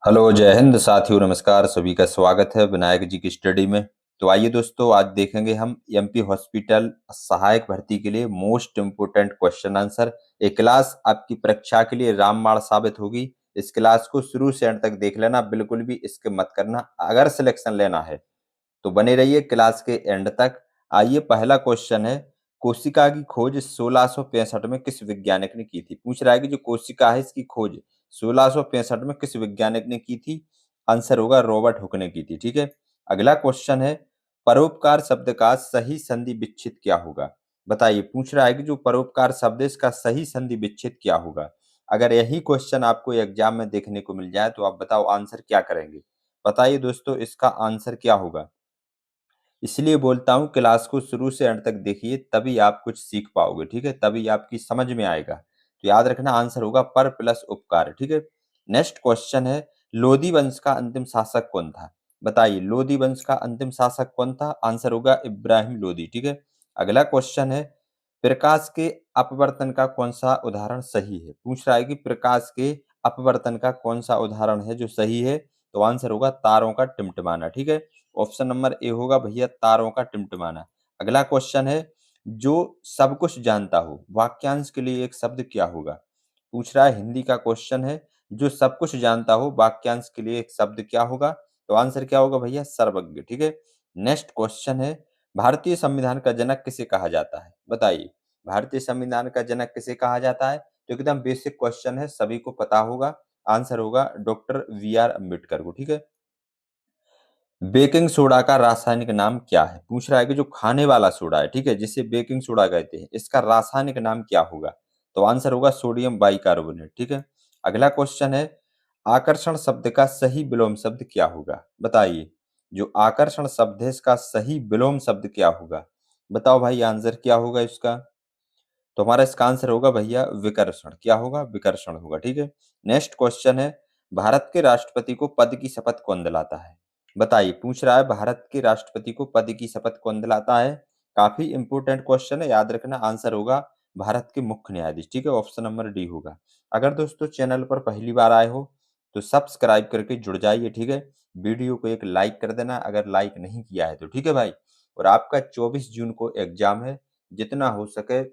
Hello, जय हिंद साथियों। नमस्कार, सभी का स्वागत है विनायक जी की स्टडी में। तो आइए दोस्तों, आज देखेंगे हम एमपी हॉस्पिटल सहायक भर्ती के लिए मोस्ट इम्पोर्टेंट क्वेश्चन आंसर। ये क्लास आपकी परीक्षा के लिए रामबाण साबित होगी। इस क्लास को शुरू से अंत तक देख लेना, बिल्कुल भी स्किप मत करना। अगर सिलेक्शन लेना है तो बने रहिए क्लास के एंड तक। आइए, पहला क्वेश्चन है, कोशिका की खोज 1665 में किस वैज्ञानिक ने की थी। पूछ रहा है कि जो कोशिका है इसकी खोज 1665 में किस वैज्ञानिक ने की थी। आंसर होगा रॉबर्ट हुक ने की थी। ठीक है। अगला क्वेश्चन है, परोपकार शब्द का सही संधि विच्छेद क्या होगा। बताइए, पूछ रहा है कि जो परोपकार शब्द है इसका सही संधि विच्छेद क्या होगा। अगर यही क्वेश्चन आपको एग्जाम में देखने को मिल जाए तो आप बताओ आंसर क्या करेंगे। बताइए दोस्तों, इसका आंसर क्या होगा। इसलिए बोलता हूँ क्लास को शुरू से अंत तक देखिए, तभी आप कुछ सीख पाओगे। ठीक है, तभी आपकी समझ में आएगा। तो याद रखना, आंसर होगा पर प्लस उपकार। ठीक है। नेक्स्ट क्वेश्चन है, लोधी वंश का अंतिम शासक कौन था। बताइए, लोधी वंश का अंतिम शासक कौन था। आंसर होगा इब्राहिम लोधी। ठीक है। अगला क्वेश्चन है, प्रकाश के अपवर्तन का कौन सा उदाहरण सही है। पूछ रहा है कि प्रकाश के अपवर्तन का कौन सा उदाहरण है जो सही है। तो आंसर होगा तारों का टिमटिमाना। ठीक है। ऑप्शन नंबर ए होगा भैया, तारों का टिमटिमाना। अगला क्वेश्चन है, जो सब कुछ जानता हो वाक्यांश के लिए एक शब्द क्या होगा। पूछ रहा है, हिंदी का क्वेश्चन है, जो सब कुछ जानता हो वाक्यांश के लिए एक शब्द क्या होगा। तो आंसर क्या होगा भैया, सर्वज्ञ। ठीक है। नेक्स्ट क्वेश्चन है, भारतीय संविधान का जनक किसे कहा जाता है। बताइए, भारतीय संविधान का जनक किसे कहा जाता है। तो एकदम बेसिक क्वेश्चन है, सभी को पता होगा। आंसर होगा डॉक्टर वी आर अम्बेडकर को। ठीक है। बेकिंग सोडा का रासायनिक नाम क्या है। पूछ रहा है कि जो खाने वाला सोडा है, ठीक है, जिसे बेकिंग सोडा कहते हैं, इसका रासायनिक नाम क्या होगा। तो आंसर होगा सोडियम बाइकार्बोनेट। ठीक है। अगला क्वेश्चन है, आकर्षण शब्द का सही विलोम शब्द क्या होगा। बताइए, जो आकर्षण शब्द है इसका सही विलोम शब्द क्या होगा। बताओ भाई, आंसर क्या होगा इसका। तो हमारा इसका आंसर होगा भैया विकर्षण। क्या होगा, विकर्षण होगा। ठीक है। नेक्स्ट क्वेश्चन है, भारत के राष्ट्रपति को पद की शपथ कौन दिलाता है। बताइए, पूछ रहा है भारत के राष्ट्रपति को पद की शपथ कौन दिलाता है। काफी इंपोर्टेंट क्वेश्चन है, याद रखना। आंसर होगा भारत के मुख्य न्यायाधीश। ठीक है। ऑप्शन नंबर डी होगा। अगर दोस्तों चैनल पर पहली बार आए हो तो सब्सक्राइब करके जुड़ जाइए। ठीक है। वीडियो को एक लाइक कर देना अगर लाइक नहीं किया है तो। ठीक है भाई। और आपका 24 जून को एग्जाम है, जितना हो सके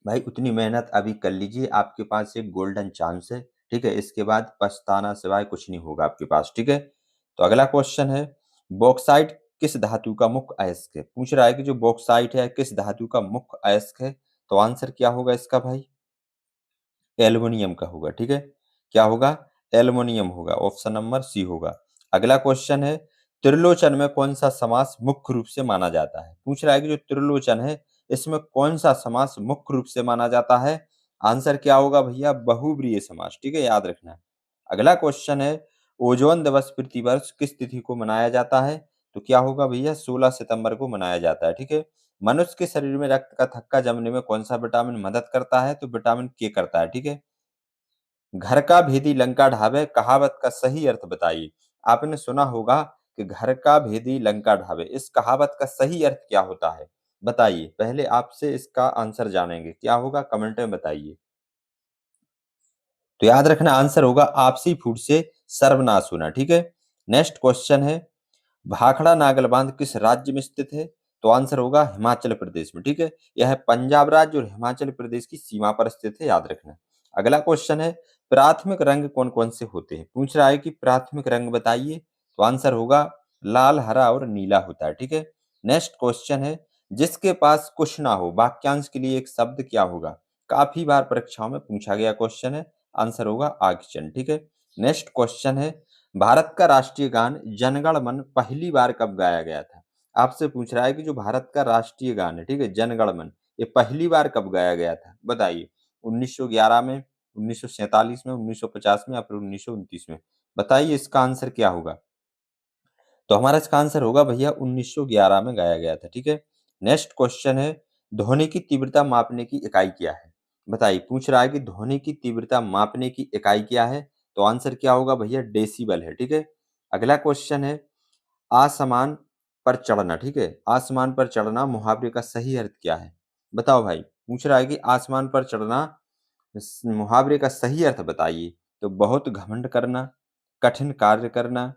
भाई उतनी मेहनत अभी कर लीजिए। आपके पास एक गोल्डन चांस है। ठीक है। इसके बाद पछताना सिवाय कुछ नहीं होगा आपके पास। ठीक है। तो अगला क्वेश्चन है, बॉक्साइट किस धातु का मुख्य अयस्क है। पूछ रहा है कि जो बॉक्साइट है किस धातु का मुख्य अयस्क है। तो आंसर क्या होगा इसका भाई, एल्युमिनियम का होगा। ठीक है। क्या होगा, एल्युमिनियम होगा। ऑप्शन नंबर सी होगा। अगला क्वेश्चन है, त्रिलोचन में कौन सा समास मुख्य रूप से माना जाता है। पूछ रहा है कि जो त्रिलोचन है इसमें कौन सा समास मुख्य रूप से माना जाता है। आंसर क्या होगा भैया, बहुब्रीहि समास। ठीक है, याद रखना। अगला क्वेश्चन है, ओजोन दिवस प्रतिवर्ष किस तिथि को मनाया जाता है। तो क्या होगा भैया, 16 सितंबर को मनाया जाता है। ठीक है। मनुष्य के शरीर में रक्त का थक्का जमने में कौन सा विटामिन मदद करता है। तो विटामिन के करता है। ठीक है। घर का भेदी लंका ढाबे कहावत का सही अर्थ बताइए। आपने सुना होगा कि घर का भेदी लंका ढाबे, इस कहावत का सही अर्थ क्या होता है। बताइए, पहले आपसे इसका आंसर जानेंगे, क्या होगा कमेंट में बताइए। तो याद रखना, आंसर होगा आपसी फूट से सर्वनाश होना। ठीक है। नेक्स्ट क्वेश्चन है, भाखड़ा नागल बांध किस राज्य में स्थित है। तो आंसर होगा हिमाचल प्रदेश में। ठीक है। यह पंजाब राज्य और हिमाचल प्रदेश की सीमा पर स्थित है, याद रखना। अगला क्वेश्चन है, प्राथमिक रंग कौन कौन से होते हैं। पूछ रहा है कि प्राथमिक रंग बताइए। तो आंसर होगा लाल, हरा और नीला होता है। ठीक है। नेक्स्ट क्वेश्चन है, जिसके पास कुछ ना हो वाक्यांश के लिए एक शब्द क्या होगा। काफी बार परीक्षाओं में पूछा गया क्वेश्चन है। आंसर होगा आगचन। ठीक है। नेक्स्ट क्वेश्चन है, भारत का राष्ट्रीय गान जनगण मन पहली बार कब गाया गया था। आपसे पूछ रहा है कि जो भारत का राष्ट्रीय गान है, ठीक है, जनगण मन, ये पहली बार कब गाया गया था। बताइए, 1911 में, 1947 में, 1950 में या फिर 1929 में। बताइए इसका आंसर क्या होगा। तो हमारा इसका आंसर होगा भैया 1911 में गाया गया था। ठीक है। नेक्स्ट क्वेश्चन है, ध्वनि की तीव्रता मापने की इकाई क्या है। बताइए, पूछ रहा है कि ध्वनि की तीव्रता मापने की इकाई क्या है। तो आंसर क्या होगा भैया, डेसिबल है। ठीक है। अगला क्वेश्चन है, आसमान पर चढ़ना। ठीक है, आसमान पर चढ़ना मुहावरे का सही अर्थ क्या है। बताओ भाई, पूछ रहा है कि आसमान पर चढ़ना मुहावरे का सही अर्थ बताइए। तो बहुत घमंड करना, कठिन कार्य करना,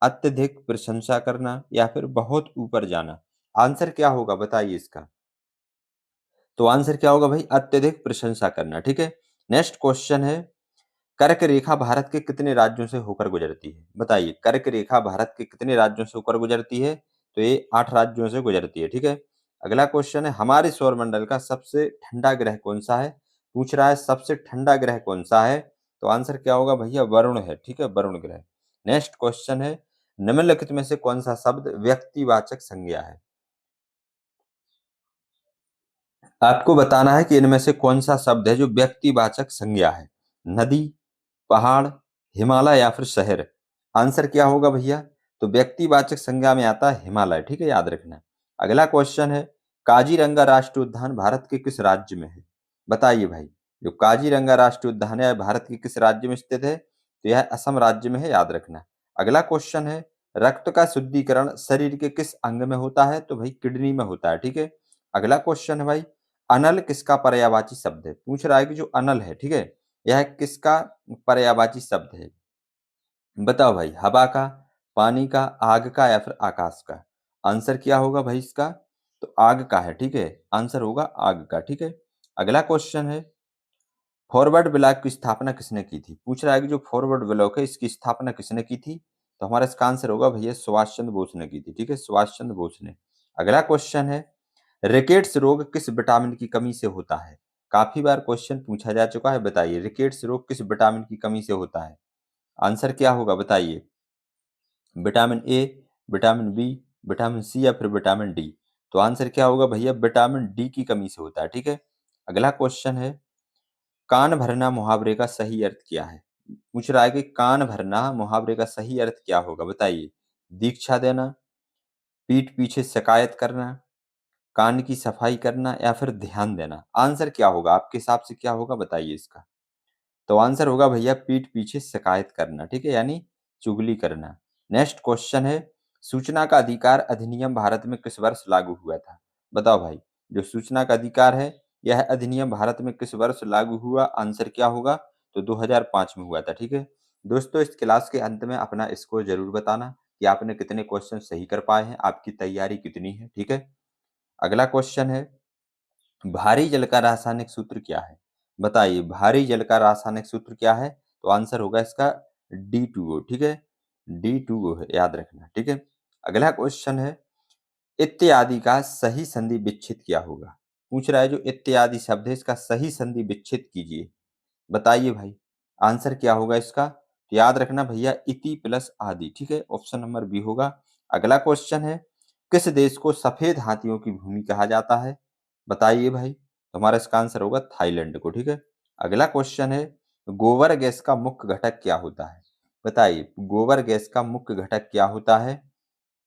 अत्यधिक प्रशंसा करना या फिर बहुत ऊपर जाना। आंसर क्या होगा बताइए इसका? तो आंसर क्या होगा भाई? अत्यधिक प्रशंसा करना, ठीक है। नेक्स्ट क्वेश्चन है, कर्क रेखा भारत के कितने राज्यों से होकर गुजरती है? बताइए, कर्क रेखा भारत के कितने राज्यों से होकर गुजरती है? तो ये 8 राज्यों से गुजरती है, ठीक है। अगला क्वेश्चन है, हमारे सौरमंडल का सबसे ठंडा ग्रह कौन सा है? पूछ रहा है सबसे ठंडा ग्रह कौन सा है? तो आंसर क्या होगा भैया? वरुण है, ठीक है, वरुण ग्रह। नेक्स्ट क्वेश्चन है, निम्नलिखित में से कौन सा शब्द व्यक्तिवाचक संज्ञा है? आपको बताना है कि इनमें से कौन सा शब्द है जो व्यक्तिवाचक संज्ञा है। नदी, पहाड़, हिमालय या फिर शहर। आंसर क्या होगा भैया? तो व्यक्तिवाचक संज्ञा में आता है हिमालय, ठीक है, याद रखना। अगला क्वेश्चन है, काजीरंगा राष्ट्रीय उद्यान भारत के किस राज्य में है? बताइए भाई, जो काजीरंगा राष्ट्रीय उद्यान है भारत के किस राज्य में स्थित है? तो यह असम राज्य में है, याद रखना। अगला क्वेश्चन है, रक्त का शुद्धिकरण शरीर के किस अंग में होता है? तो भाई किडनी में होता है, ठीक है। अगला क्वेश्चन है भाई, अनल किसका पर्यायवाची शब्द है? पूछ रहा है कि जो अनल है, ठीक है, यह किसका पर्यायवाची शब्द है? बताओ भाई, हवा का, पानी का, आग का या फिर आकाश का? आंसर क्या होगा भाई इसका? तो आग का है, ठीक है, आंसर होगा आग का, ठीक है। अगला क्वेश्चन है, फॉरवर्ड ब्लॉक की स्थापना किसने की थी? पूछ रहा है कि जो फॉरवर्ड ब्लॉक है इसकी स्थापना किसने की थी? तो हमारा इसका आंसर होगा भैया सुभाष चंद्र बोस ने की थी, ठीक है, सुभाष चंद्र बोस ने। अगला क्वेश्चन है, रिकेट्स रोग किस विटामिन की कमी से होता है? काफी बार क्वेश्चन पूछा जा चुका है, बताइए रिकेट्स रोग किस विटामिन की कमी से होता है? आंसर क्या होगा बताइए? Vitamin A, vitamin B, vitamin C या फिर विटामिन डी? तो आंसर क्या होगा भैया? विटामिन डी की कमी से होता है, ठीक है। अगला क्वेश्चन है, कान भरना मुहावरे का सही अर्थ क्या है? पूछ रहा है कि कान भरना मुहावरे का सही अर्थ क्या होगा? बताइए, दीक्षा देना, पीठ पीछे शिकायत करना, कान की सफाई करना या फिर ध्यान देना? आंसर क्या होगा आपके हिसाब से? क्या होगा बताइए इसका? तो आंसर होगा भैया पीठ पीछे शिकायत करना, ठीक है, यानी चुगली करना। नेक्स्ट क्वेश्चन है, सूचना का अधिकार अधिनियम भारत में किस वर्ष लागू हुआ था? बताओ भाई, जो सूचना का अधिकार है यह अधिनियम भारत में किस वर्ष लागू हुआ? आंसर क्या होगा? तो 2005 में हुआ था, ठीक है। दोस्तों, इस क्लास के अंत में अपना स्कोर जरूर बताना कि आपने कितने क्वेश्चन सही कर पाए हैं, आपकी तैयारी कितनी है, ठीक है। अगला क्वेश्चन है, भारी जल का रासायनिक सूत्र क्या है? बताइए, भारी जल का रासायनिक सूत्र क्या है? तो आंसर होगा इसका D2O, ठीक है, D2O है, याद रखना, ठीक है। अगला क्वेश्चन है, इत्यादि का सही संधि विच्छेद क्या होगा? पूछ रहा है जो इत्यादि शब्द है इसका सही संधि विच्छेद कीजिए। बताइए भाई, आंसर क्या होगा इसका? तो याद रखना भैया, इति प्लस आदि, ठीक है, ऑप्शन नंबर बी होगा। अगला क्वेश्चन है, किस देश को सफेद हाथियों की भूमि कहा जाता है? बताइए भाई, तो हमारा इसका आंसर होगा थाईलैंड को, ठीक है। अगला क्वेश्चन है, गोबर गैस का मुख्य घटक क्या होता है? बताइए, गोबर गैस का मुख्य घटक क्या होता है?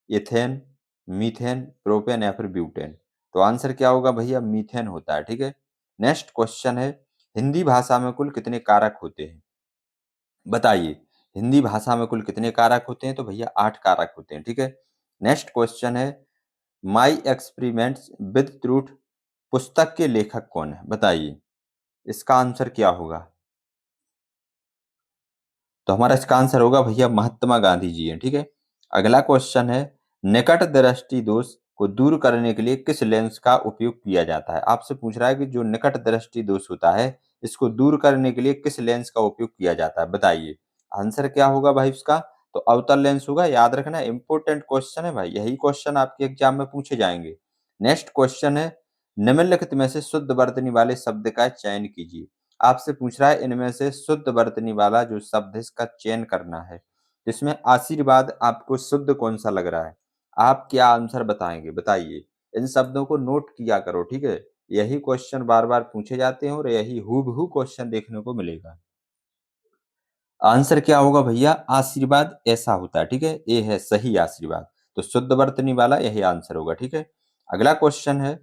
इथेन, मीथेन, प्रोपेन या फिर ब्यूटेन? तो आंसर क्या होगा भैया? मीथेन होता है, ठीक है। नेक्स्ट क्वेश्चन है, हिंदी भाषा में कुल कितने कारक होते हैं? बताइए, हिंदी भाषा में कुल कितने कारक होते हैं? तो भैया 8 कारक होते हैं, ठीक है। नेक्स्ट क्वेश्चन है, माई एक्सपेरिमेंट्स विद ट्रूथ पुस्तक के लेखक कौन है? बताइए, इसका आंसर क्या होगा? तो हमारा इसका आंसर होगा भैया महात्मा गांधी जी हैं, ठीक है। अगला क्वेश्चन है, निकट दृष्टि दोष को दूर करने के लिए किस लेंस का उपयोग किया जाता है? आपसे पूछ रहा है कि जो निकट दृष्टि दोष होता है इसको दूर करने के लिए किस लेंस का उपयोग किया जाता है? बताइए, आंसर क्या होगा भाई इसका? तो अवतल लेंस होगा, याद रखना, इंपॉर्टेंट क्वेश्चन है भाई, यही क्वेश्चन आपके एग्जाम में पूछे जाएंगे। नेक्स्ट क्वेश्चन है, निम्नलिखित में से शुद्ध वर्तनी वाले शब्द का चयन कीजिए। आपसे पूछ रहा है इनमें से शुद्ध वर्तनी वाला जो शब्द है इसका चयन करना है। इसमें आशीर्वाद आपको शुद्ध कौन सा लग रहा है? आप क्या आंसर बताएंगे? बताइए, इन शब्दों को नोट किया करो, ठीक है, यही क्वेश्चन बार बार पूछे जाते हैं और यही हूबहू क्वेश्चन देखने को मिलेगा। आंसर क्या होगा भैया? आशीर्वाद ऐसा होता है, ठीक है, ये है सही आशीर्वाद। तो शुद्ध वर्तनी वाला यही आंसर होगा, ठीक है। अगला क्वेश्चन है,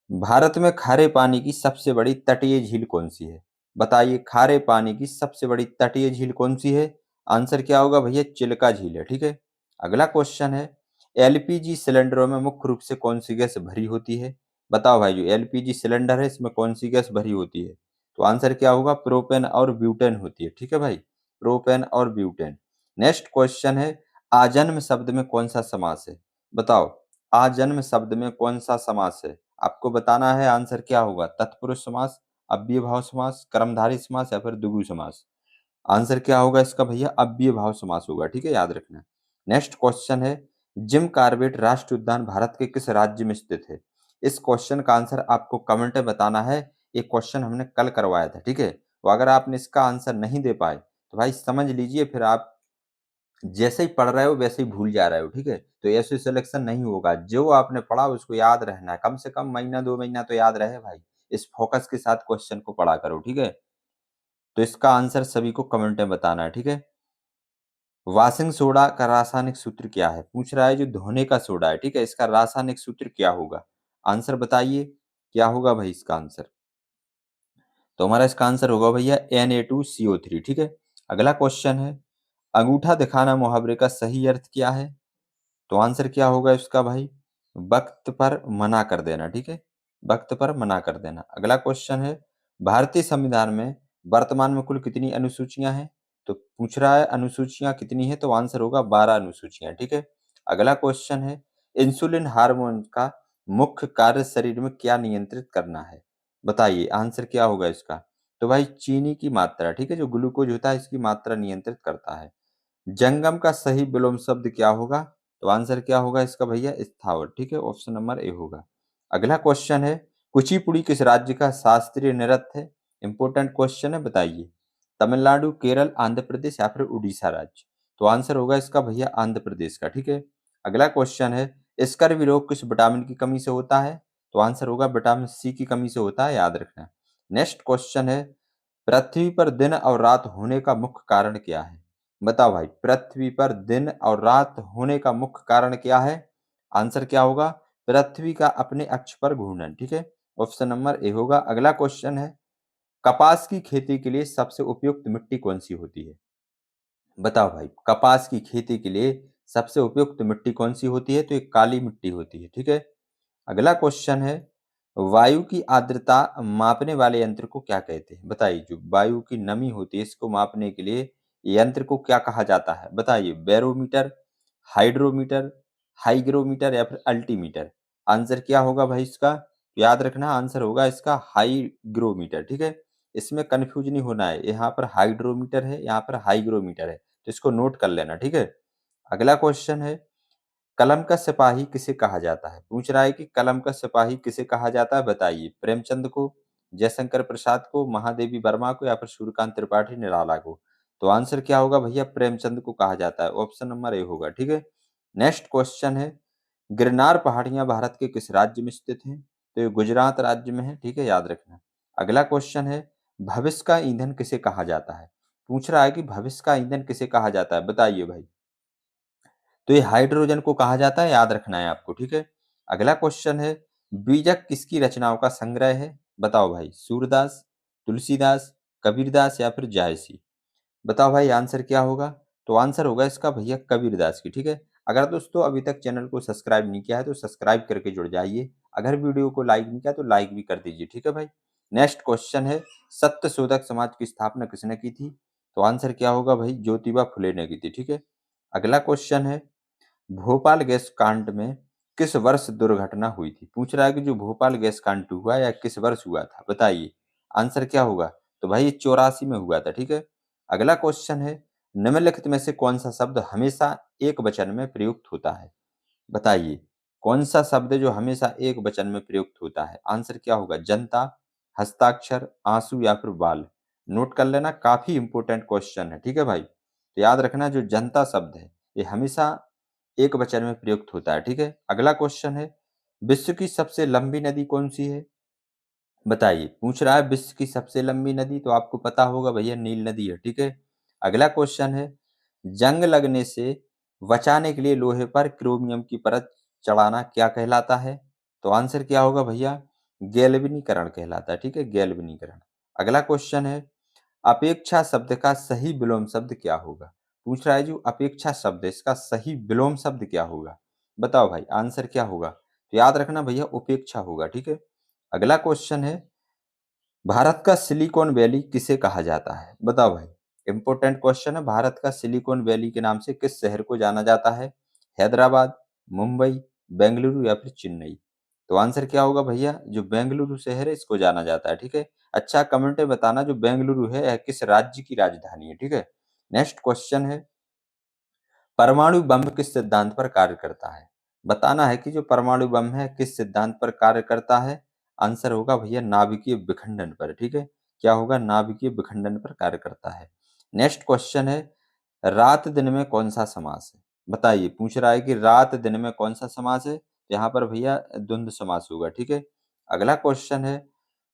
भारत में खारे पानी की सबसे बड़ी तटीय झील कौन सी है? बताइए, खारे पानी की सबसे बड़ी तटीय झील कौन सी है? आंसर क्या होगा भैया? चिल्का झील है, ठीक है। अगला क्वेश्चन है, एलपीजी सिलेंडरों में मुख्य रूप से कौन सी गैस भरी होती है? बताओ भाई, जो एलपीजी सिलेंडर है इसमें कौन सी गैस भरी होती है? तो आंसर क्या होगा? प्रोपेन और ब्यूटेन होती है, ठीक है भाई, प्रोपेन और ब्यूटेन। नेक्स्ट क्वेश्चन है, आजन्म शब्द में कौन सा समास है? बताओ, आजन्म शब्द में कौन सा समास है? आपको बताना है, आंसर क्या होगा? तत्पुरुष समास, अव्ययभाव समास, कर्मधारय समास या फिर द्विगु समास। आंसर क्या होगा इसका भैया? अव्ययभाव समास होगा, ठीक है, याद रखना। नेक्स्ट क्वेश्चन है, जिम कॉर्बेट राष्ट्रीय उद्यान भारत के किस राज्य में स्थित है? इस क्वेश्चन का आंसर आपको कमेंट में बताना है। ये क्वेश्चन हमने कल करवाया था, ठीक है। तो अगर आपने इसका आंसर नहीं दे पाए तो भाई समझ लीजिए फिर आप जैसे ही पढ़ रहे हो वैसे ही भूल जा रहे हो, ठीक है। तो ऐसे सिलेक्शन नहीं होगा, जो आपने पढ़ा उसको याद रहना है, कम से कम महीना 2 महीना तो याद रहे भाई। इस फोकस के साथ क्वेश्चन को पढ़ा करो, ठीक है। तो इसका आंसर सभी को कमेंट में बताना है, ठीक है। वॉशिंग सोडा का रासायनिक सूत्र क्या है? पूछ रहा है, जो धोने का सोडा है, ठीक है, इसका रासायनिक सूत्र क्या होगा? आंसर बताइए, क्या होगा भाई इसका आंसर? तो हमारा इसका आंसर होगा भैया Na2CO3, ठीक है। अगला क्वेश्चन है, अंगूठा दिखाना मुहावरे का सही अर्थ क्या है? तो आंसर क्या होगा इसका भाई? वक्त पर मना कर देना, ठीक है, वक्त पर मना कर देना। अगला क्वेश्चन है, भारतीय संविधान में वर्तमान में कुल कितनी अनुसूचियां हैं? तो पूछ रहा है अनुसूचियां कितनी है, तो आंसर होगा 12 अनुसूचियां, ठीक है। अगला क्वेश्चन है, इंसुलिन हार्मोन का मुख्य कार्य शरीर में क्या नियंत्रित करना है? बताइए आंसर क्या होगा इसका? तो भाई चीनी की मात्रा, ठीक है, जो ग्लूकोज होता है इसकी मात्रा नियंत्रित करता है। जंगम का सही विलोम शब्द क्या होगा? तो आंसर क्या होगा इसका भैया? स्थावर, ठीक है, ऑप्शन नंबर ए होगा। अगला क्वेश्चन है, कुचिपुड़ी किस राज्य का शास्त्रीय नृत्य है? इंपॉर्टेंट क्वेश्चन है, बताइए। तमिलनाडु, केरल, आंध्र प्रदेश या फिर उड़ीसा राज्य? तो आंसर होगा इसका भैया आंध्र प्रदेश का, ठीक है। अगला क्वेश्चन है, स्कर्वी रोग किस विटामिन की कमी से होता है? तो आंसर होगा विटामिन सी की कमी से होता है, याद रखना। नेक्स्ट क्वेश्चन है, पृथ्वी पर दिन और रात होने का मुख्य कारण क्या है? बताओ भाई, पृथ्वी पर दिन और रात होने का मुख्य कारण क्या है? आंसर क्या होगा? पृथ्वी का अपने अक्ष पर घूर्णन, ठीक है, ऑप्शन नंबर ए होगा। अगला क्वेश्चन है, कपास की खेती के लिए सबसे उपयुक्त मिट्टी कौन सी होती है? बताओ भाई, कपास की खेती के लिए सबसे उपयुक्त मिट्टी कौन सी होती है? तो एक काली मिट्टी होती है, ठीक है। अगला क्वेश्चन है, वायु की आर्द्रता मापने वाले यंत्र को क्या कहते हैं? बताइए, जो वायु की नमी होती है इसको मापने के लिए यंत्र को क्या कहा जाता है? बताइए, बैरोमीटर, हाइड्रोमीटर, हाइग्रोमीटर या फिर अल्टीमीटर? आंसर क्या होगा भाई इसका? याद रखना, आंसर होगा इसका हाइग्रोमीटर, ठीक है। इसमें कंफ्यूज नहीं होना है, यहाँ पर हाइड्रोमीटर है, यहाँ पर हाइग्रोमीटर है, तो इसको नोट कर लेना, ठीक है। अगला क्वेश्चन है, कलम का सिपाही किसे कहा जाता है? पूछ रहा है कि कलम का सिपाही किसे कहा जाता है, बताइए। प्रेमचंद को, जयशंकर प्रसाद को, महादेवी वर्मा को या फिर सूर्यकांत त्रिपाठी निराला को? तो आंसर क्या होगा भैया? प्रेमचंद को कहा जाता है, ऑप्शन नंबर ए होगा, ठीक है। नेक्स्ट क्वेश्चन है, गिरनार पहाड़ियां भारत के किस राज्य में स्थित हैं? तो ये गुजरात राज्य में है, ठीक है, याद रखना। अगला क्वेश्चन है, भविष्य का ईंधन किसे कहा जाता है? पूछ रहा है कि भविष्य का ईंधन किसे कहा जाता है, बताइए भाई। तो ये हाइड्रोजन को कहा जाता है, याद रखना है आपको, ठीक है। अगला क्वेश्चन है, बीजक किसकी रचनाओं का संग्रह है? बताओ भाई, सूरदास, तुलसीदास, कबीरदास या फिर जायसी? बताओ भाई आंसर क्या होगा? तो आंसर होगा इसका भैया कबीरदास की, ठीक है। अगर दोस्तों अभी तक चैनल को सब्सक्राइब नहीं किया है तो सब्सक्राइब करके जुड़ जाइए। अगर वीडियो को लाइक नहीं किया तो लाइक भी कर दीजिए, ठीक है भाई। नेक्स्ट क्वेश्चन है, सत्य शोधक समाज की स्थापना किसने की थी? तो आंसर क्या होगा भाई? ज्योतिबा फुले ने की थी, ठीक है। अगला क्वेश्चन है, भोपाल गैस कांड में किस वर्ष दुर्घटना हुई थी? पूछ रहा है कि जो भोपाल गैस कांड हुआ या किस वर्ष हुआ था, बताइए। आंसर क्या होगा? तो भाई ये 84 में हुआ था, ठीक है। अगला क्वेश्चन है, निम्नलिखित में से कौन सा शब्द हमेशा एक वचन में प्रयुक्त होता है? बताइए, कौन सा शब्द है जो हमेशा एक वचन में प्रयुक्त होता है? आंसर क्या होगा? जनता, हस्ताक्षर, आंसू या फिर बाल? नोट कर लेना, काफी इंपॉर्टेंट क्वेश्चन है, ठीक है भाई। तो याद रखना, जो जनता शब्द है ये हमेशा एक वचन में प्रयुक्त होता है, ठीक है। अगला क्वेश्चन है, विश्व की सबसे लंबी नदी कौन सी है? बताइए। पूछ रहा है विश्व की सबसे लंबी नदी, तो आपको पता होगा भैया नील नदी है, ठीक है। अगला क्वेश्चन है, जंग लगने से बचाने के लिए लोहे पर क्रोमियम की परत चढ़ाना क्या कहलाता है? तो आंसर क्या होगा भैया? गैल्वेनीकरण कहलाता है, ठीक है, गैल्वेनीकरण। अगला क्वेश्चन है, अपेक्षा शब्द का सही विलोम शब्द क्या होगा? पूछ रहा है जो अपेक्षा शब्द है इसका सही विलोम शब्द क्या होगा? बताओ भाई आंसर क्या होगा? तो याद रखना भैया उपेक्षा होगा, ठीक है। अगला क्वेश्चन है, भारत का सिलिकॉन वैली किसे कहा जाता है? बताओ भाई। इंपॉर्टेंट क्वेश्चन है, भारत का सिलिकॉन वैली के नाम से किस शहर को जाना जाता है? हैदराबाद, मुंबई, बेंगलुरु या फिर चेन्नई? तो आंसर क्या होगा भैया? जो बेंगलुरु शहर है इसको जाना जाता है, ठीक है। अच्छा, कमेंट में बताना जो बेंगलुरु है यह किस राज्य की राजधानी है, ठीक है। नेक्स्ट क्वेश्चन है, परमाणु बम किस सिद्धांत पर कार्य करता है? बताना है कि जो परमाणु बम है किस सिद्धांत पर कार्य करता है। आंसर होगा भैया नाभिकीय विखंडन पर, ठीक है। क्या होगा? नाभिकीय विखंडन पर कार्य करता है। नेक्स्ट क्वेश्चन है, रात दिन में कौन सा समास है? बताइए, पूछ रहा है कि रात दिन में कौन सा समास है। यहाँ पर भैया द्वंद्व समास होगा, ठीक है। अगला क्वेश्चन है,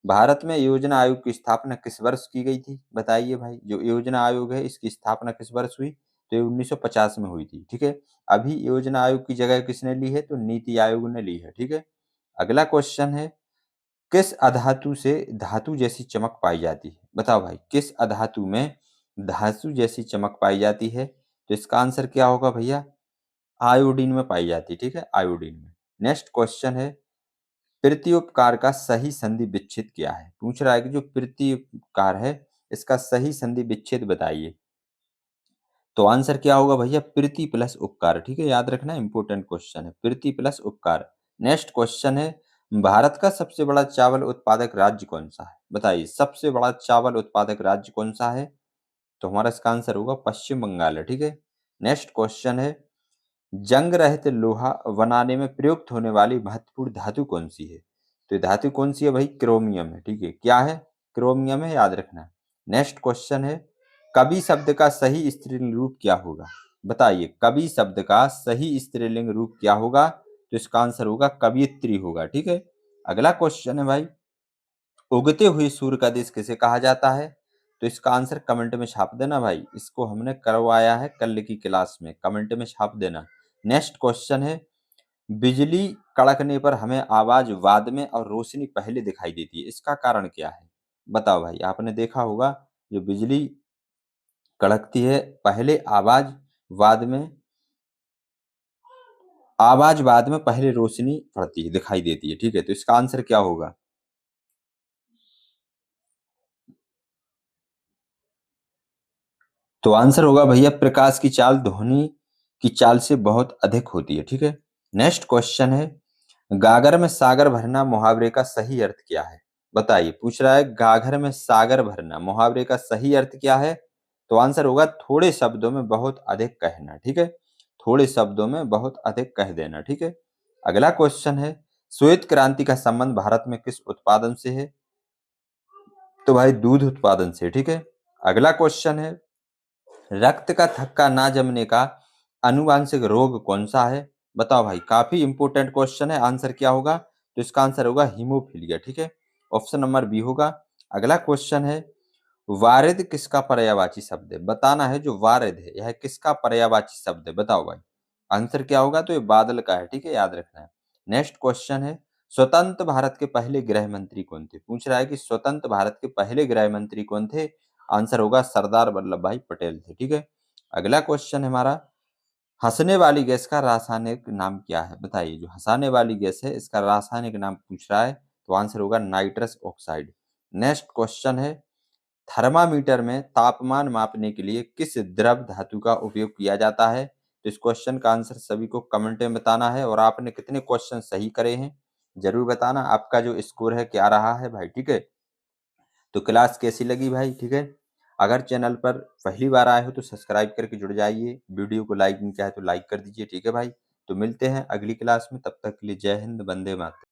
भारत में योजना आयोग की स्थापना किस वर्ष की गई थी? बताइए भाई, जो योजना आयोग है इसकी स्थापना किस वर्ष हुई? तो ये 1950 में हुई थी, ठीक है। अभी योजना आयोग की जगह किसने ली है? तो नीति आयोग ने ली है, ठीक है। अगला क्वेश्चन है, किस अधातु से धातु जैसी चमक पाई जाती है? बताओ भाई, किस अधातु में धातु जैसी चमक पाई जाती है? तो इसका आंसर क्या होगा भैया? आयोडीन में पाई जाती है, ठीक है, आयोडीन में। नेक्स्ट क्वेश्चन है, प्रत्युपकार का सही संधि विच्छेद क्या है? पूछ रहा है कि जो प्रत्युपकार है इसका सही संधि विच्छेद बताइए। तो आंसर क्या होगा भैया? प्रीति प्लस उपकार, ठीक है, याद रखना, इंपॉर्टेंट क्वेश्चन है, प्रीति प्लस उपकार। नेक्स्ट क्वेश्चन है, भारत का सबसे बड़ा चावल उत्पादक राज्य कौन सा है? बताइए, सबसे बड़ा चावल उत्पादक राज्य कौन सा है? तो हमारा इसका आंसर होगा पश्चिम बंगाल है, ठीक है। नेक्स्ट क्वेश्चन है, जंग रहित लोहा बनाने में प्रयुक्त होने वाली महत्वपूर्ण धातु कौन सी है? तो ये धातु कौन सी है भाई? क्रोमियम है, ठीक है। क्या है? क्रोमियम है, याद रखना। नेक्स्ट क्वेश्चन है, कवि शब्द का सही स्त्रीलिंग रूप क्या होगा? बताइए, कवि शब्द का सही स्त्रीलिंग रूप क्या होगा? तो इसका आंसर होगा कवयित्री होगा, ठीक है। अगला क्वेश्चन है भाई, उगते हुए सूर्य का देश किसे कहा जाता है? तो इसका आंसर कमेंट में छाप देना भाई, इसको हमने करवाया है कल की क्लास में, कमेंट में छाप देना। नेक्स्ट क्वेश्चन है, बिजली कड़कने पर हमें आवाज बाद में और रोशनी पहले दिखाई देती है, इसका कारण क्या है? बताओ भाई, आपने देखा होगा जो बिजली कड़कती है पहले आवाज बाद में पहले रोशनी पड़ती है, दिखाई देती है, ठीक है। तो इसका आंसर क्या होगा? तो आंसर होगा भैया प्रकाश की चाल ध्वनि की चाल से बहुत अधिक होती है, ठीक है। नेक्स्ट क्वेश्चन है, गागर में सागर भरना मुहावरे का सही अर्थ क्या है? बताइए, पूछ रहा है गागर में सागर भरना मुहावरे का सही अर्थ क्या है? तो आंसर होगा थोड़े शब्दों में बहुत अधिक कहना, ठीक है। थोड़े शब्दों में बहुत अधिक कह देना, ठीक है। अगला क्वेश्चन है, श्वेत क्रांति का संबंध भारत में किस उत्पादन से है? तो भाई दूध उत्पादन से, ठीक है। अगला क्वेश्चन है, रक्त का थक्का ना जमने का आनुवांशिक रोग कौन सा है? बताओ भाई, काफी इंपॉर्टेंट क्वेश्चन है, आंसर क्या होगा? तो इसका आंसर होगा हीमोफीलिया, ठीक है। ऑप्शन नंबर बी होगा। अगला क्वेश्चन है, वारिद किसका पर्यायवाची शब्द है? बताना है जो वारिद है यह किसका पर्यायवाची शब्द है, बताओ भाई। आंसर क्या होगा? तो ये बादल का है, ठीक है, याद रखना है। नेक्स्ट क्वेश्चन है, स्वतंत्र भारत के पहले गृह मंत्री कौन थे? पूछ रहा है कि स्वतंत्र भारत के पहले गृह मंत्री कौन थे? आंसर होगा सरदार वल्लभ भाई पटेल थे, ठीक है। अगला क्वेश्चन है हमारा, हंसने वाली गैस का रासायनिक नाम क्या है? बताइए, जो हंसाने वाली गैस है इसका रासायनिक नाम पूछ रहा है, तो आंसर होगा नाइट्रस ऑक्साइड। नेक्स्ट क्वेश्चन है, थर्मामीटर में तापमान मापने के लिए किस द्रव धातु का उपयोग किया जाता है? तो इस क्वेश्चन का आंसर सभी को कमेंट में बताना है, और आपने कितने क्वेश्चन सही करे हैं जरूर बताना, आपका जो स्कोर है क्या रहा है भाई, ठीक है। तो क्लास कैसी लगी भाई, ठीक है। अगर चैनल पर पहली बार आए हो तो सब्सक्राइब करके जुड़ जाइए, वीडियो को लाइक नहीं किया है तो लाइक कर दीजिए, ठीक है भाई। तो मिलते हैं अगली क्लास में, तब तक के लिए जय हिंद, वंदे मातरम।